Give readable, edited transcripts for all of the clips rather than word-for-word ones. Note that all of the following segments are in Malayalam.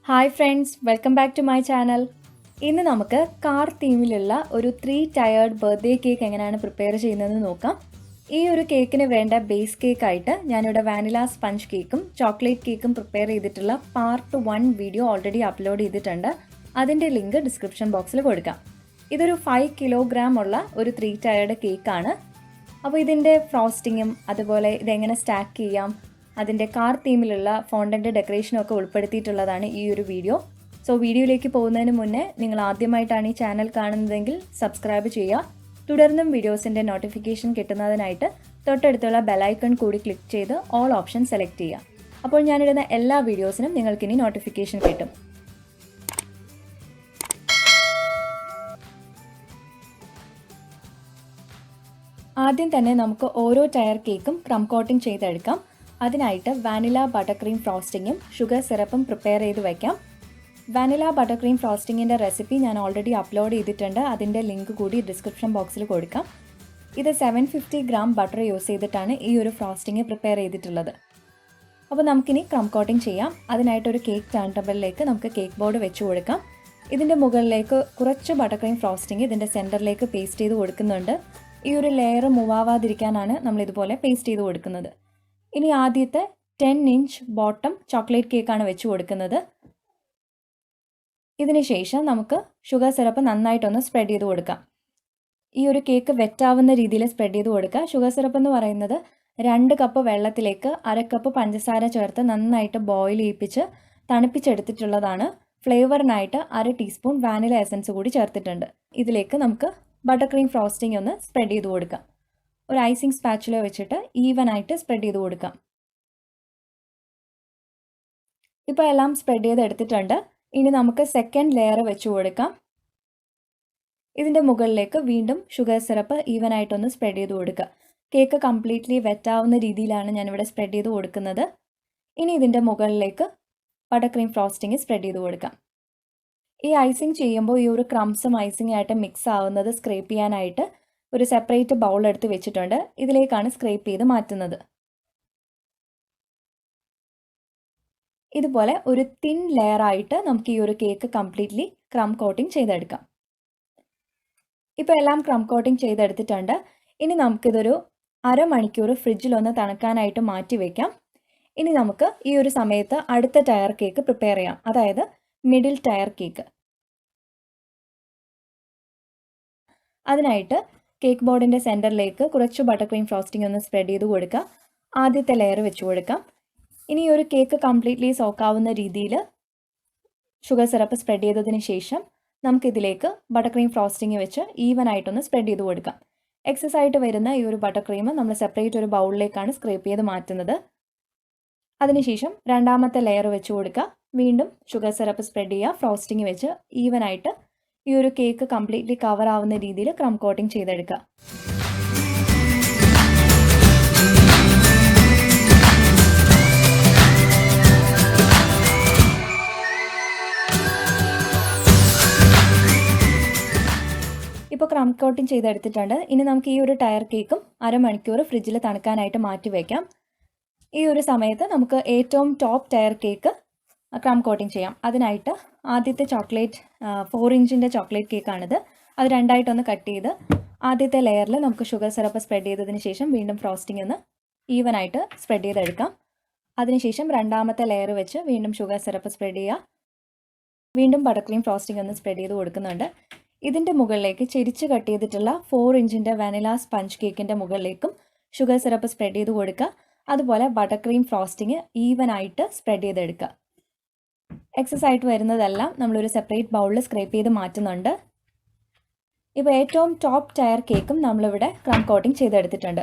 Hi friends, welcome back to my channel. ഇന്ന് നമുക്ക് കാർ തീമിലുള്ള ഒരു 3 ടയേർഡ് ബർത്ത്ഡേ കേക്ക് എങ്ങനെയാണ് പ്രിപ്പയർ ചെയ്യുന്നതെന്ന് നോക്കാം. ഈ ഒരു കേക്കിന് വേണ്ട ബേസ് കേക്കായിട്ട് ഞാനിവിടെ വാനില സ്പഞ്ച് കേക്കും ചോക്ലേറ്റ് കേക്കും പ്രിപ്പയർ ചെയ്തിട്ടുള്ള പാർട്ട് 1 വീഡിയോ ഓൾറെഡി അപ്ലോഡ് ചെയ്തിട്ടുണ്ട്. അതിൻ്റെ ലിങ്ക് ഡിസ്ക്രിപ്ഷൻ ബോക്സിൽ കൊടുക്കാം. ഇതൊരു 5 കിലോഗ്രാം ഉള്ള ഒരു 3 ടയേർഡ് കേക്കാണ്. അപ്പോൾ ഇതിൻ്റെ ഫ്രോസ്റ്റിങ്ങും അതുപോലെ ഇതെങ്ങനെ സ്റ്റാക്ക് ചെയ്യാം, അതിൻ്റെ കാർ തീമിലുള്ള ഫോണ്ടൻ്റ് ഡെക്കറേഷനും ഒക്കെ ഉൾപ്പെടുത്തിയിട്ടുള്ളതാണ് ഈ ഒരു വീഡിയോ. സോ വീഡിയോയിലേക്ക് പോകുന്നതിന് മുന്നേ നിങ്ങൾ ആദ്യമായിട്ടാണ് ഈ ചാനൽ കാണുന്നതെങ്കിൽ സബ്സ്ക്രൈബ് ചെയ്യുക. തുടർന്നും വീഡിയോസിൻ്റെ നോട്ടിഫിക്കേഷൻ കിട്ടുന്നതിനായിട്ട് തൊട്ടടുത്തുള്ള ബെലൈക്കൺ കൂടി ക്ലിക്ക് ചെയ്ത് ഓൾ ഓപ്ഷൻ സെലക്ട് ചെയ്യുക. അപ്പോൾ ഞാനിടുന്ന എല്ലാ വീഡിയോസിനും നിങ്ങൾക്കിനി നോട്ടിഫിക്കേഷൻ കിട്ടും. ആദ്യം തന്നെ നമുക്ക് ഓരോ ടയർ കേക്കും ക്രം കോട്ടിംഗ് ചെയ്തെടുക്കാം. അതിനായിട്ട് വാനില ബട്ടർക്രീം ഫ്രോസ്റ്റിങ്ങും ഷുഗർ സിറപ്പും പ്രിപ്പയർ ചെയ്ത് വയ്ക്കാം. വാനില ബട്ടർക്രീം ഫ്രോസ്റ്റിങ്ങിൻ്റെ റെസിപ്പി ഞാൻ ഓൾറെഡി അപ്ലോഡ് ചെയ്തിട്ടുണ്ട്. അതിൻ്റെ ലിങ്ക് കൂടി ഡിസ്ക്രിപ്ഷൻ ബോക്സിൽ കൊടുക്കാം. ഇത് 750 ഗ്രാം ബട്ടർ യൂസ് ചെയ്തിട്ടാണ് ഈ ഒരു ഫ്രോസ്റ്റിങ് പ്രിപ്പയർ ചെയ്തിട്ടുള്ളത്. അപ്പോൾ നമുക്കിനി ക്രം കോട്ടിംഗ് ചെയ്യാം. അതിനായിട്ടൊരു കേക്ക് ടേൺ ടേബിളിലേക്ക് നമുക്ക് കേക്ക് ബോർഡ് വെച്ച് കൊടുക്കാം. ഇതിൻ്റെ മുകളിലേക്ക് കുറച്ച് ബട്ടർക്രീം ഫ്രോസ്റ്റിങ് ഇതിൻ്റെ സെൻറ്ററിലേക്ക് പേസ്റ്റ് ചെയ്ത് കൊടുക്കുന്നുണ്ട്. ഈ ഒരു ലെയർ മൂവ് ആവാതിരിക്കാനാണ് നമ്മളിതുപോലെ പേസ്റ്റ് ചെയ്ത് കൊടുക്കുന്നത്. ഇനി ആദ്യത്തെ 10 ഇഞ്ച് ബോട്ടം ചോക്ലേറ്റ് കേക്കാണ് വെച്ച് കൊടുക്കുന്നത്. ഇതിന് ശേഷം നമുക്ക് ഷുഗർ സിറപ്പ് നന്നായിട്ടൊന്ന് സ്പ്രെഡ് ചെയ്ത് കൊടുക്കാം. ഈ ഒരു കേക്ക് വെറ്റാവുന്ന രീതിയിൽ സ്പ്രെഡ് ചെയ്ത് കൊടുക്കുക. ഷുഗർ സിറപ്പ് എന്ന് പറയുന്നത് 2 കപ്പ് വെള്ളത്തിലേക്ക് 1/2 കപ്പ് പഞ്ചസാര ചേർത്ത് നന്നായിട്ട് ബോയിൽ ചെയ്യിപ്പിച്ച് തണുപ്പിച്ചെടുത്തിട്ടുള്ളതാണ്. ഫ്ലേവറിനായിട്ട് 1/2 ടീസ്പൂൺ വാനില എസൻസ് കൂടി ചേർത്തിട്ടുണ്ട്. ഇതിലേക്ക് നമുക്ക് ബട്ടർക്രീം ഫ്രോസ്റ്റിംഗ് ഒന്ന് സ്പ്രെഡ് ചെയ്ത് കൊടുക്കാം. ഒരു ഐസിങ് സ്പാച്ചുല വെച്ചിട്ട് ഈവനായിട്ട് സ്പ്രെഡ് ചെയ്ത് കൊടുക്കാം. ഇപ്പോൾ എല്ലാം സ്പ്രെഡ് ചെയ്ത് എടുത്തിട്ടുണ്ട്. ഇനി നമുക്ക് സെക്കൻഡ് ലെയർ വെച്ച് കൊടുക്കാം. ഇതിൻ്റെ മുകളിലേക്ക് വീണ്ടും ഷുഗർ സിറപ്പ് ഈവനായിട്ടൊന്ന് സ്പ്രെഡ് ചെയ്ത് കൊടുക്കുക. കേക്ക് കംപ്ലീറ്റ്ലി വെറ്റാവുന്ന രീതിയിലാണ് ഞാനിവിടെ സ്പ്രെഡ് ചെയ്ത് കൊടുക്കുന്നത്. ഇനി ഇതിൻ്റെ മുകളിലേക്ക് ബട്ടർക്രീം ഫ്രോസ്റ്റിംഗ് സ്പ്രെഡ് ചെയ്ത് കൊടുക്കാം. ഈ ഐസിങ് ചെയ്യുമ്പോൾ ഈ ഒരു ക്രംസും ഐസിങ് ആയിട്ട് മിക്സ് ആവുന്നത് സ്ക്രേപ്പ് ചെയ്യാനായിട്ട് ഒരു സെപ്പറേറ്റ് ബൗൾ എടുത്ത് വെച്ചിട്ടുണ്ട്. ഇതിലേക്കാണ് സ്ക്രേപ്പ് ചെയ്ത് മാറ്റുന്നത്. ഇതുപോലെ ഒരു തിൻ ലെയർ ആയിട്ട് നമുക്ക് ഈ ഒരു കേക്ക് കംപ്ലീറ്റ്ലി ക്രം കോട്ടിംഗ് ചെയ്തെടുക്കാം. ഇപ്പോൾ എല്ലാം ക്രം കോട്ടിംഗ് ചെയ്തെടുത്തിട്ടുണ്ട്. ഇനി നമുക്കിതൊരു 1/2 മണിക്കൂർ ഫ്രിഡ്ജിലൊന്ന് തണുക്കാനായിട്ട് മാറ്റി വയ്ക്കാം. ഇനി നമുക്ക് ഈ ഒരു സമയത്ത് അടുത്ത ടയർ കേക്ക് പ്രിപ്പയർ ചെയ്യാം, അതായത് മിഡിൽ ടയർ കേക്ക്. അതിനായിട്ട് കേക്ക് ബോർഡിൻ്റെ സെൻറ്ററിലേക്ക് കുറച്ച് ബട്ടർക്രീം ഫ്രോസ്റ്റിംഗ് ഒന്ന് സ്പ്രെഡ് ചെയ്ത് കൊടുക്കുക. ആദ്യത്തെ ലെയർ വെച്ച് കൊടുക്കാം. ഇനി ഒരു കേക്ക് കംപ്ലീറ്റ്ലി സോക്കാവുന്ന രീതിയിൽ ഷുഗർ സിറപ്പ് സ്പ്രെഡ് ചെയ്തതിന് ശേഷം നമുക്കിതിലേക്ക് ബട്ടർക്രീം ഫ്രോസ്റ്റിംഗ് വെച്ച് ഈവനായിട്ടൊന്ന് സ്പ്രെഡ് ചെയ്ത് കൊടുക്കാം. എക്സസ് ആയിട്ട് വരുന്ന ഈ ഒരു ബട്ടർക്രീം നമ്മൾ സെപ്പറേറ്റ് ഒരു ബൗളിലേക്കാണ് സ്ക്രേപ്പ് ചെയ്ത് മാറ്റുന്നത്. അതിനുശേഷം രണ്ടാമത്തെ ലെയർ വെച്ച് കൊടുക്കുക. വീണ്ടും ഷുഗർ സിറപ്പ് സ്പ്രെഡ് ചെയ്യുക. ഫ്രോസ്റ്റിംഗ് വെച്ച് ഈവനായിട്ട് ഈ ഒരു കേക്ക് കംപ്ലീറ്റ്ലി കവർ ആവുന്ന രീതിയിൽ ക്രം കോട്ടിംഗ് ചെയ്തെടുക്കുക. ഇപ്പോൾ ക്രം കോട്ടിംഗ് ചെയ്തെടുത്തിട്ടുണ്ട്. ഇനി നമുക്ക് ഈ ഒരു ടയർ കേക്കും 1/2 മണിക്കൂർ ഫ്രിഡ്ജിൽ തണുക്കാനായിട്ട് മാറ്റി വയ്ക്കാം. ഈ ഒരു സമയത്ത് നമുക്ക് ഏറ്റവും top tier cake crumb coating ചെയ്യാം. അതിനായിട്ട് ആദ്യത്തെ ചോക്ലേറ്റ് 4 ഇഞ്ചിൻ്റെ ചോക്ലേറ്റ് കേക്കാണിത്. അത് രണ്ടായിട്ടൊന്ന് കട്ട് ചെയ്ത് ആദ്യത്തെ ലെയറിൽ നമുക്ക് ഷുഗർ സിറപ്പ് സ്പ്രെഡ് ചെയ്തതിന് ശേഷം വീണ്ടും ഫ്രോസ്റ്റിംഗ് ഒന്ന് ഈവനായിട്ട് സ്പ്രെഡ് ചെയ്തെടുക്കാം. അതിനുശേഷം രണ്ടാമത്തെ ലെയർ വെച്ച് വീണ്ടും ഷുഗർ സിറപ്പ് സ്പ്രെഡ് ചെയ്യുക. വീണ്ടും ബട്ടർക്രീം ഫ്രോസ്റ്റിംഗ് ഒന്ന് സ്പ്രെഡ് ചെയ്ത് കൊടുക്കുന്നുണ്ട്. ഇതിൻ്റെ മുകളിലേക്ക് ചെരിച്ച് കട്ട് ചെയ്തിട്ടുള്ള 4 ഇഞ്ചിൻ്റെ വാനില സ്പഞ്ച് കേക്കിൻ്റെ മുകളിലേക്കും ഷുഗർ സിറപ്പ് സ്പ്രെഡ് ചെയ്ത് കൊടുക്കുക. അതുപോലെ ബട്ടർക്രീം ഫ്രോസ്റ്റിംഗ് ഈവനായിട്ട് സ്പ്രെഡ് ചെയ്തെടുക്കുക. എക്സസ് ആയിട്ട് വരുന്നതെല്ലാം നമ്മളൊരു സെപ്പറേറ്റ് ബൗളിൽ സ്ക്രേപ്പ് ചെയ്ത് മാറ്റുന്നുണ്ട്. ഇപ്പോൾ ഏറ്റവും ടോപ്പ് ടയർ കേക്കും നമ്മളിവിടെ ക്രം കോട്ടിംഗ് ചെയ്തെടുത്തിട്ടുണ്ട്.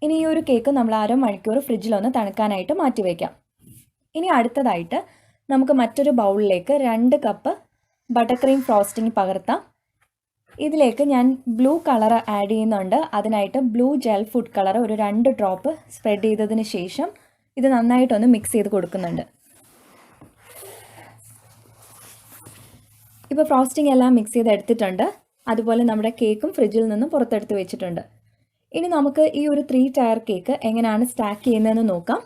ഇനി ഈ ഒരു കേക്ക് നമ്മൾ 1/2 മണിക്കൂർ ഫ്രിഡ്ജിലൊന്ന് തണുക്കാനായിട്ട് മാറ്റി വയ്ക്കാം. ഇനി അടുത്തതായിട്ട് നമുക്ക് മറ്റൊരു ബൗളിലേക്ക് 2 കപ്പ് ബട്ടർക്രീം ഫ്രോസ്റ്റിംഗ് പകർത്താം. ഇതിലേക്ക് ഞാൻ ബ്ലൂ കളർ ആഡ് ചെയ്യുന്നുണ്ട്. അതിനായിട്ട് ബ്ലൂ ജെൽ ഫുഡ് കളർ ഒരു 2 ഡ്രോപ്പ് സ്പ്രെഡ് ചെയ്തതിന് ശേഷം ഇത് നന്നായിട്ടൊന്ന് മിക്സ് ചെയ്ത് കൊടുക്കുന്നുണ്ട്. ഇപ്പോൾ ഫ്രോസ്റ്റിംഗ് എല്ലാം മിക്സ് ചെയ്ത് എടുത്തിട്ടുണ്ട്. അതുപോലെ നമ്മുടെ കേക്കും ഫ്രിഡ്ജിൽ നിന്നും പുറത്തെടുത്ത് വെച്ചിട്ടുണ്ട്. ഇനി നമുക്ക് ഈ ഒരു 3 ടയർ കേക്ക് എങ്ങനെയാണ് സ്റ്റാക്ക് ചെയ്യുന്നതെന്ന് നോക്കാം.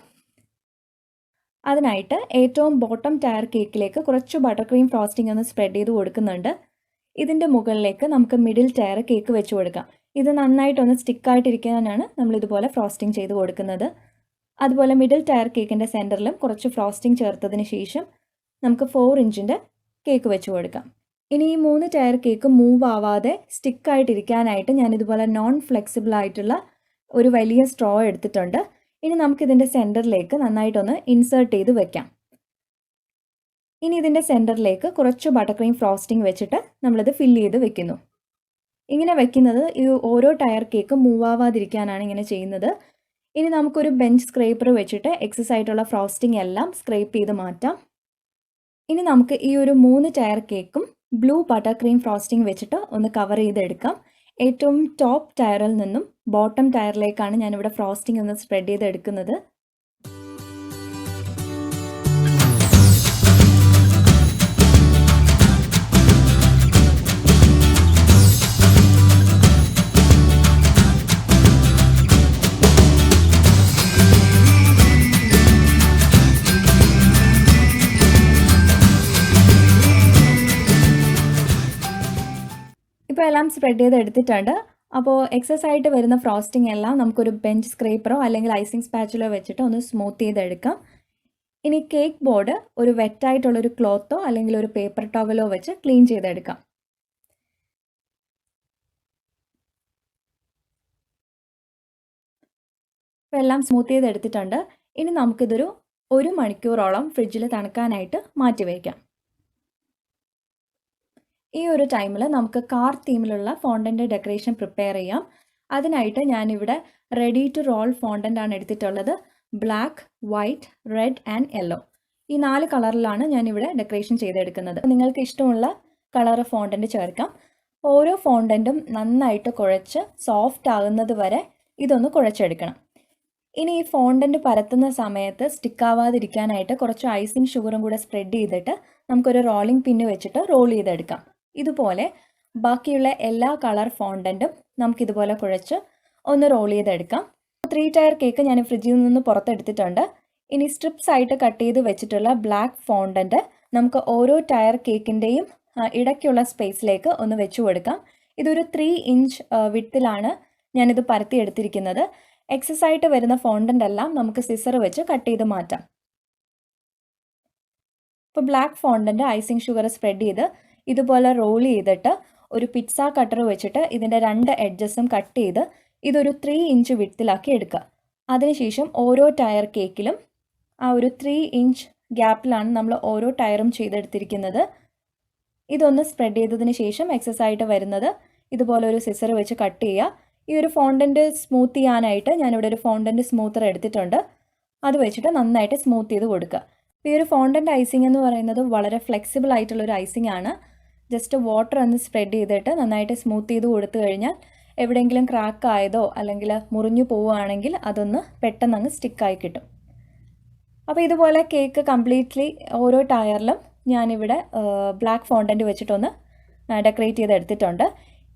അതിനായിട്ട് ഏറ്റവും ബോട്ടം ടയർ കേക്കിലേക്ക് കുറച്ച് ബട്ടർ ക്രീം ഫ്രോസ്റ്റിംഗ് ഒന്ന് സ്പ്രെഡ് ചെയ്ത് കൊടുക്കുന്നുണ്ട്. ഇതിൻ്റെ മുകളിലേക്ക് നമുക്ക് മിഡിൽ ടയർ കേക്ക് വെച്ച് കൊടുക്കാം. ഇത് നന്നായിട്ടൊന്ന് സ്റ്റിക്കായിട്ടിരിക്കാനാണ് നമ്മളിതുപോലെ ഫ്രോസ്റ്റിംഗ് ചെയ്ത് കൊടുക്കുന്നത്. അതുപോലെ മിഡിൽ ടയർ കേക്കിൻ്റെ സെൻറ്ററിലും കുറച്ച് ഫ്രോസ്റ്റിംഗ് ചേർത്തതിന് ശേഷം നമുക്ക് 4 ഇഞ്ചിൻ്റെ കേക്ക് വെച്ച് കൊടുക്കാം. ഇനി ഈ 3 ടയർ കേക്ക് മൂവ് ആവാതെ സ്റ്റിക്കായിട്ടിരിക്കാനായിട്ട് ഞാനിതുപോലെ നോൺ ഫ്ലെക്സിബിൾ ആയിട്ടുള്ള ഒരു വലിയ സ്ട്രോ എടുത്തിട്ടുണ്ട്. ഇനി നമുക്കിതിൻ്റെ സെൻറ്ററിലേക്ക് നന്നായിട്ടൊന്ന് ഇൻസേർട്ട് ചെയ്ത് വെക്കാം. ഇനി ഇതിൻ്റെ സെൻറ്ററിലേക്ക് കുറച്ച് ബട്ടർ ക്രീം ഫ്രോസ്റ്റിംഗ് വെച്ചിട്ട് നമ്മളിത് ഫില്ല് ചെയ്ത് വെക്കുന്നു. ഇങ്ങനെ വെക്കുന്നത് ഈ ഓരോ ടയർ കേക്ക് മൂവ് ആവാതിരിക്കാനാണ് ഇങ്ങനെ ചെയ്യുന്നത്. ഇനി നമുക്കൊരു ബെഞ്ച് സ്ക്രേപ്പർ വെച്ചിട്ട് എക്സസ് ആയിട്ടുള്ള ഫ്രോസ്റ്റിംഗ് എല്ലാം സ്ക്രേപ്പ് ചെയ്ത് മാറ്റാം. ഇനി നമുക്ക് ഈ ഒരു 3 ടയർ കേക്കും ബ്ലൂ ബട്ടർ ക്രീം ഫ്രോസ്റ്റിംഗ് വെച്ചിട്ട് ഒന്ന് കവർ ചെയ്തെടുക്കാം. ഏറ്റവും ടോപ്പ് ടയറിൽ നിന്നും ബോട്ടം ടയറിലേക്കാണ് ഞാനിവിടെ ഫ്രോസ്റ്റിംഗ് ഒന്ന് സ്പ്രെഡ് ചെയ്തെടുക്കുന്നത്. ഇപ്പോൾ എല്ലാം സ്പ്രെഡ് ചെയ്ത് എടുത്തിട്ടുണ്ട്. അപ്പോൾ എക്സസ് ആയിട്ട് വരുന്ന ഫ്രോസ്റ്റിംഗ് എല്ലാം നമുക്കൊരു ബെഞ്ച് സ്ക്രേപ്പറോ അല്ലെങ്കിൽ ഐസിങ് സ്പാച്ചുലോ വെച്ചിട്ട് ഒന്ന് സ്മൂത്ത് ചെയ്തെടുക്കാം. ഇനി കേക്ക് ബോർഡ് ഒരു വെറ്റായിട്ടുള്ളൊരു ക്ലോത്തോ അല്ലെങ്കിൽ ഒരു പേപ്പർ ടവലോ വെച്ച് ക്ലീൻ ചെയ്തെടുക്കാം. ഇപ്പോൾ എല്ലാം സ്മൂത്ത് ചെയ്തെടുത്തിട്ടുണ്ട്. ഇനി നമുക്കിതൊരു 1 മണിക്കൂറോളം ഫ്രിഡ്ജിൽ തണുക്കാനായിട്ട് മാറ്റി വയ്ക്കാം. ഈ ഒരു ടൈമിൽ നമുക്ക് കാർ തീമിലുള്ള ഫോണ്ടൻ്റ് ഡെക്കറേഷൻ പ്രിപ്പയർ ചെയ്യാം. അതിനായിട്ട് ഞാനിവിടെ റെഡി ടു റോൾ ഫോണ്ടൻ്റ് ആണ് എടുത്തിട്ടുള്ളത്. Black, white, red and yellow ഈ 4 കളറിലാണ് ഞാനിവിടെ ഡെക്കറേഷൻ ചെയ്തെടുക്കുന്നത്. നിങ്ങൾക്ക് ഇഷ്ടമുള്ള കളർ ഫോണ്ടൻ്റ് ചേർക്കാം. ഓരോ ഫോണ്ടൻറ്റും നന്നായിട്ട് കുഴച്ച് സോഫ്റ്റ് ആകുന്നത് വരെ ഇതൊന്ന് കുഴച്ചെടുക്കണം. ഇനി ഈ ഫോണ്ടൻ്റ് പരത്തുന്ന സമയത്ത് സ്റ്റിക്കാവാതിരിക്കാനായിട്ട് കുറച്ച് ഐസിങ് ഷുഗറും കൂടെ സ്പ്രെഡ് ചെയ്തിട്ട് നമുക്കൊരു റോളിംഗ് പിന്ന് വെച്ചിട്ട് റോൾ ചെയ്തെടുക്കാം. ഇതുപോലെ ബാക്കിയുള്ള എല്ലാ കളർ ഫോണ്ടൻറ്റും നമുക്കിതുപോലെ കുഴച്ച് ഒന്ന് റോൾ ചെയ്തെടുക്കാം. 3 ടയർ കേക്ക് ഞാൻ ഫ്രിഡ്ജിൽ നിന്ന് പുറത്തെടുത്തിട്ടുണ്ട്. ഇനി സ്ട്രിപ്സ് ആയിട്ട് കട്ട് ചെയ്ത് വെച്ചിട്ടുള്ള ബ്ലാക്ക് ഫോണ്ടൻറ്റ് നമുക്ക് ഓരോ ടയർ കേക്കിൻ്റെയും ഇടയ്ക്കുള്ള സ്പേസിലേക്ക് ഒന്ന് വെച്ച് കൊടുക്കാം. ഇതൊരു 3 ഇഞ്ച് വിഡ്ത്തിലാണ് ഞാനിത് പരത്തിയെടുത്തിരിക്കുന്നത്. എക്സസ് ആയിട്ട് വരുന്ന ഫോണ്ടൻ്റ് എല്ലാം നമുക്ക് സിസർ വെച്ച് കട്ട് ചെയ്ത് മാറ്റാം. ഇപ്പോൾ black fondant icing sugar spread ചെയ്ത് ഇതുപോലെ റോൾ ചെയ്തിട്ട് ഒരു പിസ്സ കട്ടർ വെച്ചിട്ട് ഇതിൻ്റെ 2 എഡ്ജസും കട്ട് ചെയ്ത് ഇതൊരു 3 ഇഞ്ച് വിഡ്ത്തിലാക്കി എടുക്കുക. അതിനുശേഷം ഓരോ ടയർ കേക്കിലും ആ ഒരു 3 ഇഞ്ച് ഗ്യാപ്പിലാണ് നമ്മൾ ഓരോ ടയറും ചെയ്തെടുത്തിരിക്കുന്നത്. ഇതൊന്ന് സ്പ്രെഡ് ചെയ്തതിന് ശേഷം എക്സസ് ആയിട്ട് വരുന്നത് ഇതുപോലെ ഒരു സിസർ വെച്ച് കട്ട് ചെയ്യുക. ഈ ഒരു ഫോണ്ടൻ്റ് സ്മൂത്ത് ചെയ്യാനായിട്ട് ഞാനിവിടെ ഒരു ഫോണ്ടൻ്റ് സ്മൂത്തർ എടുത്തിട്ടുണ്ട്. അത് വെച്ചിട്ട് നന്നായിട്ട് സ്മൂത്ത് ചെയ്ത് കൊടുക്കുക. ഈ ഒരു ഫോണ്ടൻ്റ് ഐസിങ് എന്ന് പറയുന്നത് വളരെ ഫ്ലെക്സിബിൾ ആയിട്ടുള്ളൊരു ഐസിങ് ആണ്. ജസ്റ്റ് വാട്ടർ ഒന്ന് സ്പ്രെഡ് ചെയ്തിട്ട് നന്നായിട്ട് സ്മൂത്ത് ചെയ്ത് കൊടുത്തു കഴിഞ്ഞാൽ എവിടെയെങ്കിലും ക്രാക്ക് ആയതോ അല്ലെങ്കിൽ മുറിഞ്ഞു പോവുകയാണെങ്കിൽ അതൊന്ന് പെട്ടെന്ന് അങ്ങ് സ്റ്റിക്കായി കിട്ടും. അപ്പോൾ ഇതുപോലെ കേക്ക് കംപ്ലീറ്റ്ലി ഓരോ ടയറിലും ഞാനിവിടെ ബ്ലാക്ക് ഫോണ്ടൻ്റ് വെച്ചിട്ടൊന്ന് ഡെക്കറേറ്റ് ചെയ്തെടുത്തിട്ടുണ്ട്.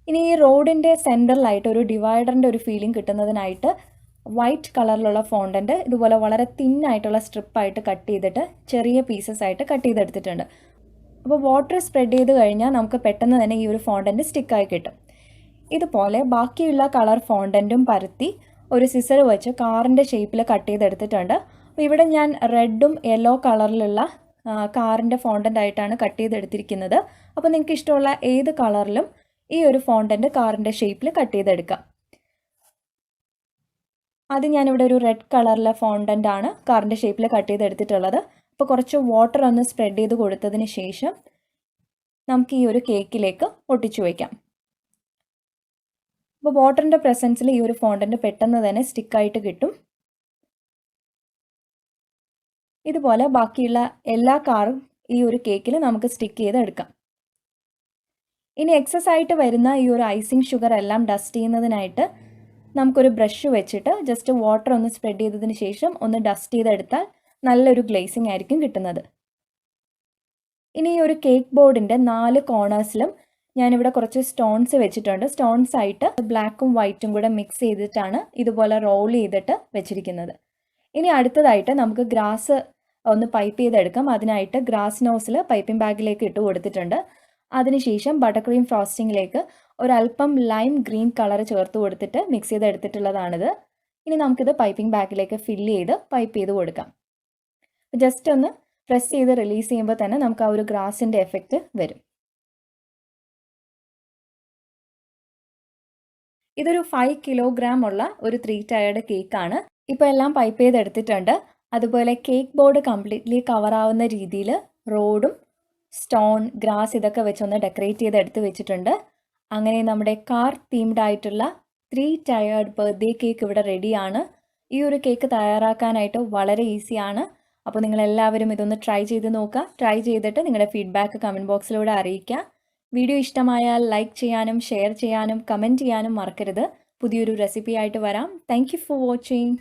ഇനി ഈ റോഡിൻ്റെ സെൻറ്ററിലായിട്ട് ഒരു ഡിവൈഡറിൻ്റെ ഒരു ഫീലിംഗ് കിട്ടുന്നതിനായിട്ട് വൈറ്റ് കളറിലുള്ള ഫോണ്ടൻ്റ് ഇതുപോലെ വളരെ തിന്നായിട്ടുള്ള സ്ട്രിപ്പായിട്ട് കട്ട് ചെയ്തിട്ട് ചെറിയ പീസസ് ആയിട്ട് കട്ട് ചെയ്തെടുത്തിട്ടുണ്ട്. അപ്പോൾ വാട്ടർ സ്പ്രെഡ് ചെയ്ത് കഴിഞ്ഞാൽ നമുക്ക് പെട്ടെന്ന് തന്നെ ഈ ഒരു ഫോണ്ടൻ്റ് സ്റ്റിക്കായി കിട്ടും. ഇതുപോലെ ബാക്കിയുള്ള കളർ ഫോണ്ടൻറ്റും പരത്തി ഒരു സിസർ വെച്ച് കാറിൻ്റെ ഷേപ്പിൽ കട്ട് ചെയ്തെടുത്തിട്ടുണ്ട്. അപ്പോൾ ഇവിടെ ഞാൻ റെഡും യെല്ലോ കളറിലുള്ള കാറിൻ്റെ ഫോണ്ടൻ്റ് ആയിട്ടാണ് കട്ട് ചെയ്തെടുത്തിരിക്കുന്നത്. അപ്പോൾ നിങ്ങൾക്ക് ഇഷ്ടമുള്ള ഏത് കളറിലും ഈ ഒരു ഫോണ്ടൻ്റ് കാറിൻ്റെ ഷേപ്പിൽ കട്ട് ചെയ്തെടുക്കാം. അത് ഞാനിവിടെ ഒരു റെഡ് കളറിലെ ഫോണ്ടൻ്റ് ആണ് കാറിൻ്റെ ഷേപ്പിൽ കട്ട് ചെയ്തെടുത്തിട്ടുള്ളത്. അപ്പോൾ കുറച്ച് വാട്ടർ ഒന്ന് സ്പ്രെഡ് ചെയ്ത് കൊടുത്തതിന് ശേഷം നമുക്ക് ഈ ഒരു കേക്കിലേക്ക് ഒട്ടിച്ചു വയ്ക്കാം. അപ്പോൾ വാട്ടറിൻ്റെ പ്രസൻസിൽ ഈ ഒരു ഫോണ്ടൻ്റ് പെട്ടെന്ന് തന്നെ സ്റ്റിക്കായിട്ട് കിട്ടും. ഇതുപോലെ ബാക്കിയുള്ള എല്ലാ കാറും ഈ ഒരു കേക്കിൽ നമുക്ക് സ്റ്റിക്ക് ചെയ്തെടുക്കാം. ഇനി എക്സസ് ആയിട്ട് വരുന്ന ഈ ഒരു ഐസിങ് ഷുഗർ എല്ലാം ഡസ്റ്റ് ചെയ്യുന്നതിനായിട്ട് നമുക്കൊരു ബ്രഷ് വെച്ചിട്ട് ജസ്റ്റ് വാട്ടർ ഒന്ന് സ്പ്രെഡ് ചെയ്തതിന് ശേഷം ഒന്ന് ഡസ്റ്റ് ചെയ്തെടുത്താൽ നല്ലൊരു ഗ്ലേസിങ് ആയിരിക്കും കിട്ടുന്നത്. ഇനി ഈ ഒരു കേക്ക് ബോർഡിൻ്റെ 4 കോർണേഴ്സിലും ഞാനിവിടെ കുറച്ച് സ്റ്റോൺസ് വെച്ചിട്ടുണ്ട്. സ്റ്റോൺസ് ആയിട്ട് ബ്ലാക്കും വൈറ്റും കൂടെ മിക്സ് ചെയ്തിട്ടാണ് ഇതുപോലെ റോൾ ചെയ്തിട്ട് വെച്ചിരിക്കുന്നത്. ഇനി അടുത്തതായിട്ട് നമുക്ക് ഗ്രാസ് ഒന്ന് പൈപ്പ് ചെയ്തെടുക്കാം. അതിനായിട്ട് ഗ്രാസ് നോസിൽ പൈപ്പിംഗ് ബാഗിലേക്ക് ഇട്ട് കൊടുത്തിട്ടുണ്ട്. അതിനുശേഷം ബട്ടർ ക്രീം ഫ്രോസ്റ്റിങ്ങിലേക്ക് ഒരല്പം ലൈം ഗ്രീൻ കളർ ചേർത്ത് കൊടുത്തിട്ട് മിക്സ് ചെയ്തെടുത്തിട്ടുള്ളതാണിത്. ഇനി നമുക്കിത് പൈപ്പിംഗ് ബാഗിലേക്ക് ഫില്ല് ചെയ്ത് പൈപ്പ് ചെയ്ത് കൊടുക്കാം. ജസ്റ്റ് ഒന്ന് പ്രസ് ചെയ്ത് റിലീസ് ചെയ്യുമ്പോൾ തന്നെ നമുക്ക് ആ ഒരു ഗ്രാസിൻ്റെ എഫക്റ്റ് വരും. ഇതൊരു 5 കിലോഗ്രാം ഉള്ള ഒരു 3 ടയർഡ് കേക്കാണ്. ഇപ്പോൾ എല്ലാം പൈപ്പ് ചെയ്തെടുത്തിട്ടുണ്ട്. അതുപോലെ കേക്ക് ബോർഡ് കംപ്ലീറ്റ്ലി കവർ ആവുന്ന രീതിയിൽ റോഡും സ്റ്റോൺ ഗ്രാസ് ഇതൊക്കെ വെച്ചൊന്ന് ഡെക്കറേറ്റ് ചെയ്ത് എടുത്ത് വെച്ചിട്ടുണ്ട്. അങ്ങനെ നമ്മുടെ കാർ തീംഡ് ആയിട്ടുള്ള 3 ടയർഡ് ബർത്ത്ഡേ കേക്ക് ഇവിടെ റെഡിയാണ്. ഈ ഒരു കേക്ക് തയ്യാറാക്കാനായിട്ട് വളരെ ഈസിയാണ്. അപ്പോൾ നിങ്ങളെല്ലാവരും ഇതൊന്ന് ട്രൈ ചെയ്ത് നോക്കുക. ട്രൈ ചെയ്തിട്ട് നിങ്ങളുടെ ഫീഡ്ബാക്ക് കമൻറ്റ് ബോക്സിലൂടെ അറിയിക്കുക. വീഡിയോ ഇഷ്ടമായാൽ ലൈക്ക് ചെയ്യാനും ഷെയർ ചെയ്യാനും കമൻറ്റ് ചെയ്യാനും മറക്കരുത്. പുതിയൊരു റെസിപ്പി ആയിട്ട് വരാം. Thank you for watching.